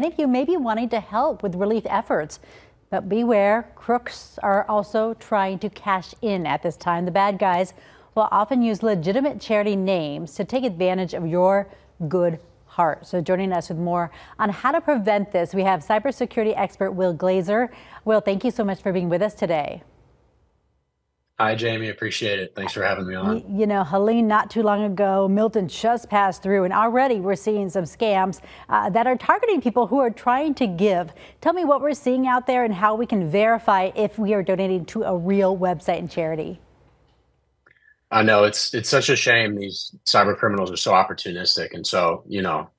many of you may be wanting to help with relief efforts. But beware, crooks are also trying to cash in at this time. The bad guys will often use legitimate charity names to take advantage of your good heart. So joining us with more on how to prevent this, we have cybersecurity expert Will Glazer. Will, thank you so much for being with us today. Hi, Jamie. Appreciate it. Thanks for having me on. You know, Helene, not too long ago, Milton just passed through, and already we're seeing some scams that are targeting people who are trying to give. Tell me what we're seeing out there and how we can verify if we are donating to a real website and charity. I know it's such a shame these cyber criminals are so opportunistic, and so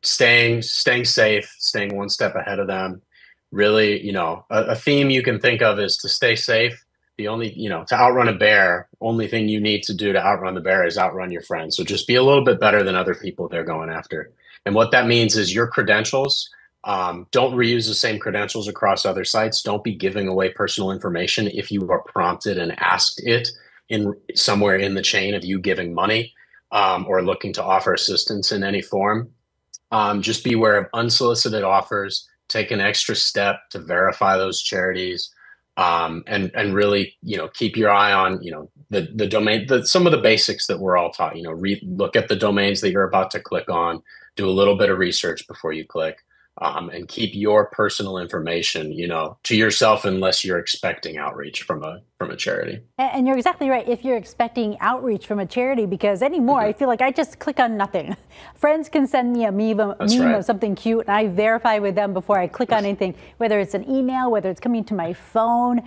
staying safe, staying one step ahead of them. Really, a theme you can think of is to stay safe. The only, to outrun a bear, only thing you need to do to outrun the bear is outrun your friends. So just be a little bit better than other people they're going after. And what that means is your credentials, don't reuse the same credentials across other sites. Don't be giving away personal information if you are prompted and asked it in somewhere in the chain of you giving money or looking to offer assistance in any form. Just beware of unsolicited offers. Take an extra step to verify those charities. And really, keep your eye on, the domain, some of the basics that we're all taught, look at the domains that you're about to click on, do a little bit of research before you click, and keep your personal information, to yourself unless you're expecting outreach from a charity. And you're exactly right. If you're expecting outreach from a charity, because anymore, I feel like I just click on nothing. Friends can send me a meme of something cute, and I verify with them before I click on anything, whether it's an email, whether it's coming to my phone.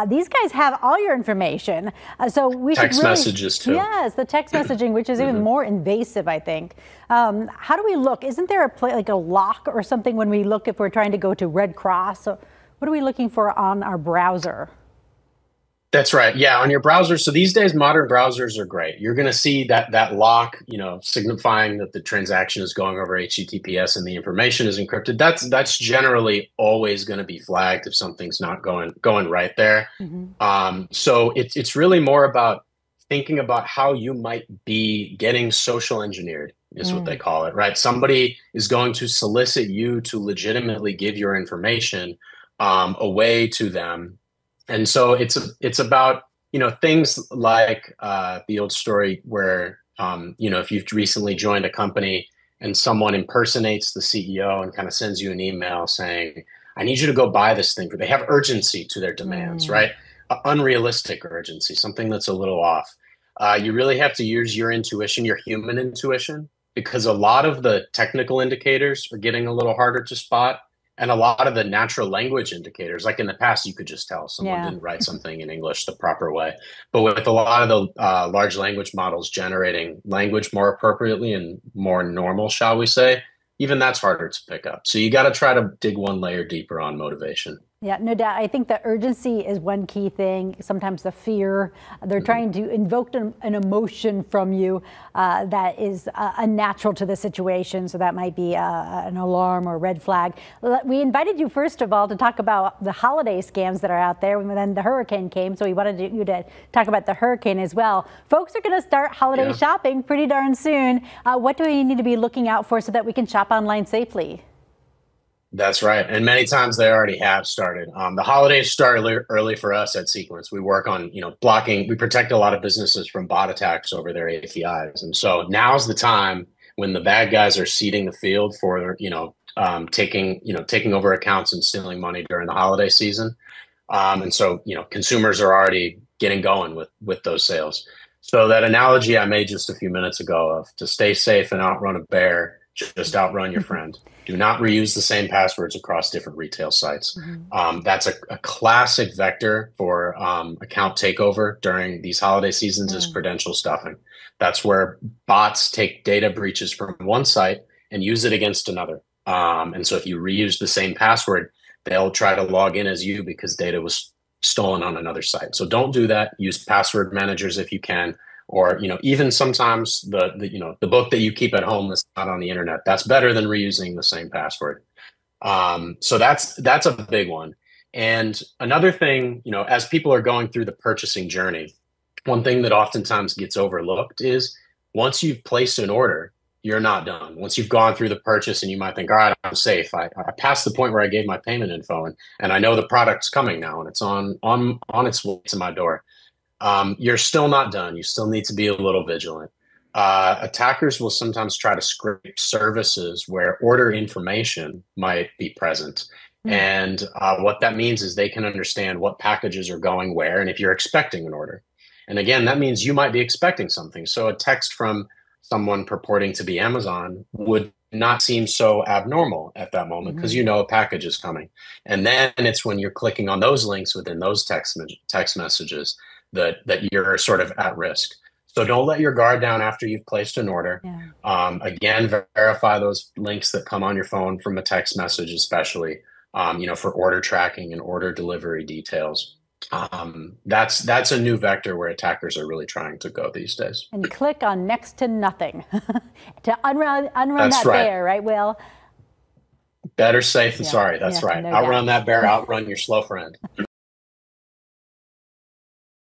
These guys have all your information. So we should text messages too. Yes, the text messaging, which is even more invasive, I think. How do we look? Isn't there like a lock or something when we look if we're trying to go to Red Cross? So what are we looking for on our browser? That's right. Yeah, on your browser. So these days, modern browsers are great. You're going to see that lock, signifying that the transaction is going over HTTPS and the information is encrypted. That's generally always going to be flagged if something's not going right there. So it's really more about thinking about how you might be getting social engineered, is what they call it, right? Somebody is going to solicit you to legitimately give your information away to them. And so it's about, things like the old story where, if you've recently joined a company and someone impersonates the CEO and kind of sends you an email saying, I need you to go buy this thing. They have urgency to their demands, right? Unrealistic urgency, something that's a little off. You really have to use your intuition, your human intuition, because a lot of the technical indicators are getting a little harder to spot. And a lot of the natural language indicators, like in the past, you could just tell someone didn't write something in English the proper way. But with a lot of the large language models generating language more appropriately and more normal, shall we say, even that's harder to pick up. So you got to try to dig one layer deeper on motivation. Yeah, no doubt. I think the urgency is one key thing. Sometimes the fear, they're trying to invoke an emotion from you that is unnatural to the situation. So that might be an alarm or red flag. We invited you, first of all, to talk about the holiday scams that are out there. And then the hurricane came, so we wanted you to talk about the hurricane as well. Folks are going to start holiday shopping pretty darn soon. What do we need to be looking out for so that we can shop online safely? That's right. And many times they already have started. The holidays start early for us at Sequence. We work on, blocking. We protect a lot of businesses from bot attacks over their APIs. And so now's the time when the bad guys are seeding the field for, taking over accounts and stealing money during the holiday season. And so, consumers are already getting going with those sales. So that analogy I made just a few minutes ago of to stay safe and outrun a bear, just outrun your friend. Do not reuse the same passwords across different retail sites. That's a classic vector for account takeover during these holiday seasons is credential stuffing. That's where bots take data breaches from one site and use it against another. And so if you reuse the same password, they'll try to log in as you because data was stolen on another site. So don't do that. Use password managers if you can. Or, even sometimes the book that you keep at home that's not on the internet, that's better than reusing the same password. So that's a big one. And another thing, as people are going through the purchasing journey, one thing that oftentimes gets overlooked is once you've placed an order, You're not done. Once you've gone through the purchase and you might think, all right, I'm safe. I passed the point where I gave my payment info and I know the product's coming now and it's on its way to my door. You're still not done. You still need to be a little vigilant. Attackers will sometimes try to scrape services where order information might be present. And what that means is they can understand what packages are going where and if you're expecting an order. And again, that means you might be expecting something. So a text from someone purporting to be Amazon would not seem so abnormal at that moment because you know a package is coming. And then it's when you're clicking on those links within those text messages that you're sort of at risk. So don't let your guard down after you've placed an order. Again, verify those links that come on your phone from a text message, especially for order tracking and order delivery details. That's a new vector where attackers are really trying to go these days. And click on next to nothing to unrun that bear, right, Will? Better safe than sorry. That's right. No Outrun doubt. that bear, outrun your slow friend.